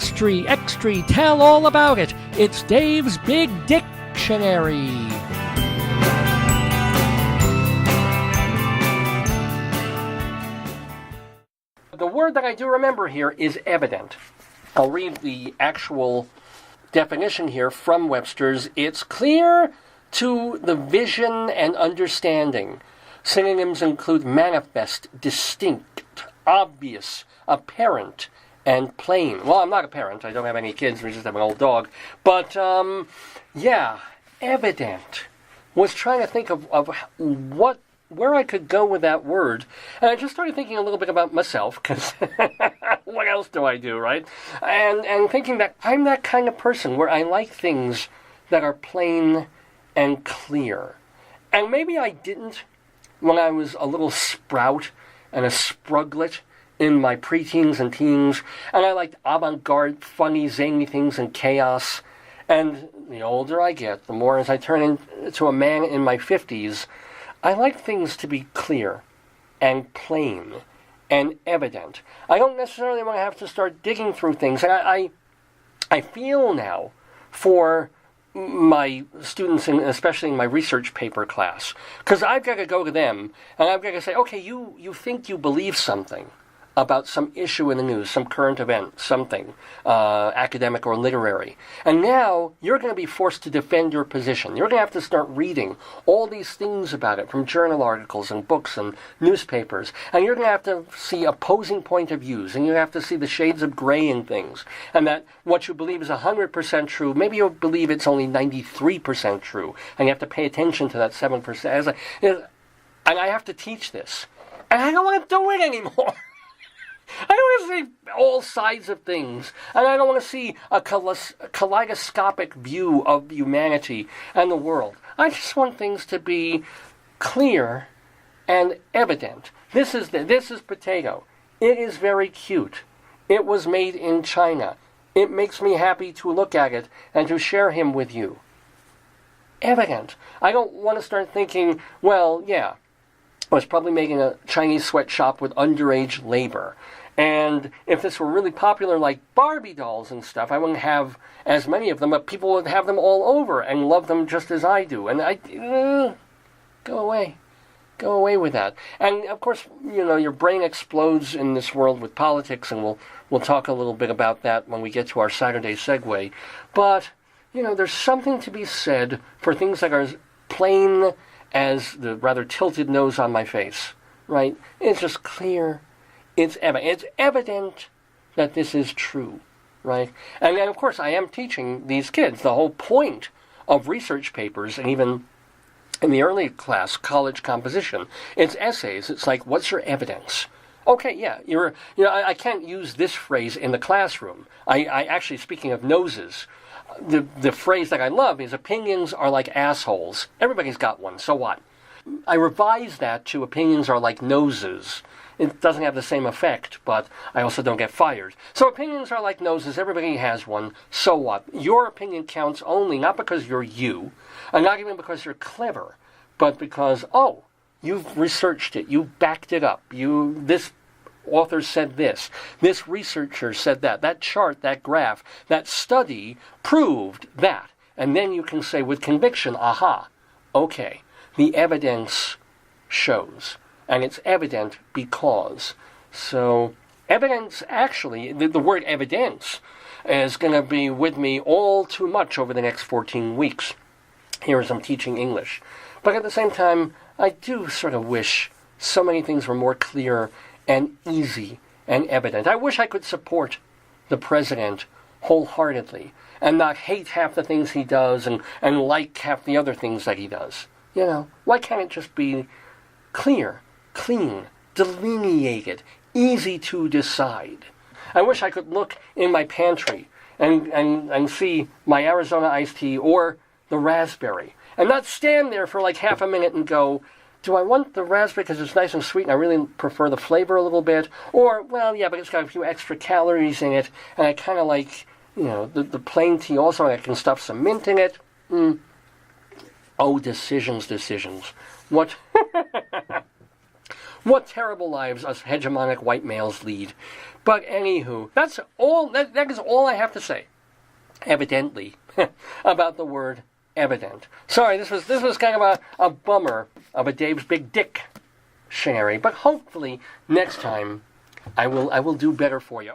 Extra, extra, tell all about it. It's Dave's Big Dictionary. The word that I do remember here is evident. I'll read the actual definition here from Webster's. It's clear to the vision and understanding. Synonyms include manifest, distinct, obvious, apparent, and plain. Well, I'm not a parent. I don't have any kids. We just have an old dog. But, evident. Was trying to think of where I could go with that word. And I just started thinking a little bit about myself, because what else do I do, right? And thinking that I'm that kind of person where I like things that are plain and clear. And maybe I didn't when I was a little sprout and a spruglet in my preteens and teens, and I liked avant-garde, funny, zany things and chaos. And the older I get, the more as I turn into a man in my 50s, I like things to be clear and plain and evident. I don't necessarily want to have to start digging through things. And I feel now for my students, especially in my research paper class, because I've got to go to them and I've got to say, okay, you think you believe something about some issue in the news, some current event, something, academic or literary. And now you're going to be forced to defend your position. You're going to have to start reading all these things about it from journal articles and books and newspapers. And you're going to have to see opposing point of views. And you have to see the shades of gray in things. And that what you believe is 100% true, maybe you'll believe it's only 93% true. And you have to pay attention to that 7%. And I have to teach this. And I don't want to do it anymore. I don't want to see all sides of things, and I don't want to see a kaleidoscopic view of humanity and the world. I just want things to be clear and evident. This is potato. It is very cute. It was made in China. It makes me happy to look at it and to share him with you. Evident. I don't want to start thinking, well, yeah, I was probably making a Chinese sweatshop with underage labor. And if this were really popular like Barbie dolls and stuff, I wouldn't have as many of them, but people would have them all over and love them just as I do. And go away. Go away with that. And of course, your brain explodes in this world with politics, and we'll talk a little bit about that when we get to our Saturday segue. But, there's something to be said for things that are as plain as the rather tilted nose on my face, right? It's just clear. It's evident that this is true, right? And then, of course, I am teaching these kids. The whole point of research papers, and even in the early class, college composition, it's essays. It's like, what's your evidence? Okay, yeah, I can't use this phrase in the classroom. I actually, speaking of noses, the phrase that I love is opinions are like assholes. Everybody's got one, so what? I revised that to opinions are like noses. It doesn't have the same effect, but I also don't get fired. So opinions are like noses. Everybody has one. So what? Your opinion counts only not because you're you, and not even because you're clever, but because, you've researched it. You backed it up. This author said this. This researcher said that. That chart, that graph, that study proved that. And then you can say with conviction, aha, okay, the evidence shows. And it's evident because. So evidence, actually, the word evidence is going to be with me all too much over the next 14 weeks here as I'm teaching English. But at the same time, I do sort of wish so many things were more clear and easy and evident. I wish I could support the president wholeheartedly and not hate half the things he does and like half the other things that he does. Why can't it just be clear, clean, delineated, easy to decide? I wish I could look in my pantry and see my Arizona iced tea or the raspberry and not stand there for like half a minute and go, do I want the raspberry because it's nice and sweet and I really prefer the flavor a little bit? Or, well, yeah, but it's got a few extra calories in it and I kind of like, the plain tea also, and I can stuff some mint in it. Oh, decisions. What What terrible lives us hegemonic white males lead. But anywho, that's all. That is all I have to say. Evidently, about the word evident. Sorry, this was kind of a bummer of a Dave's Big Dick scenario, but hopefully next time I will do better for you.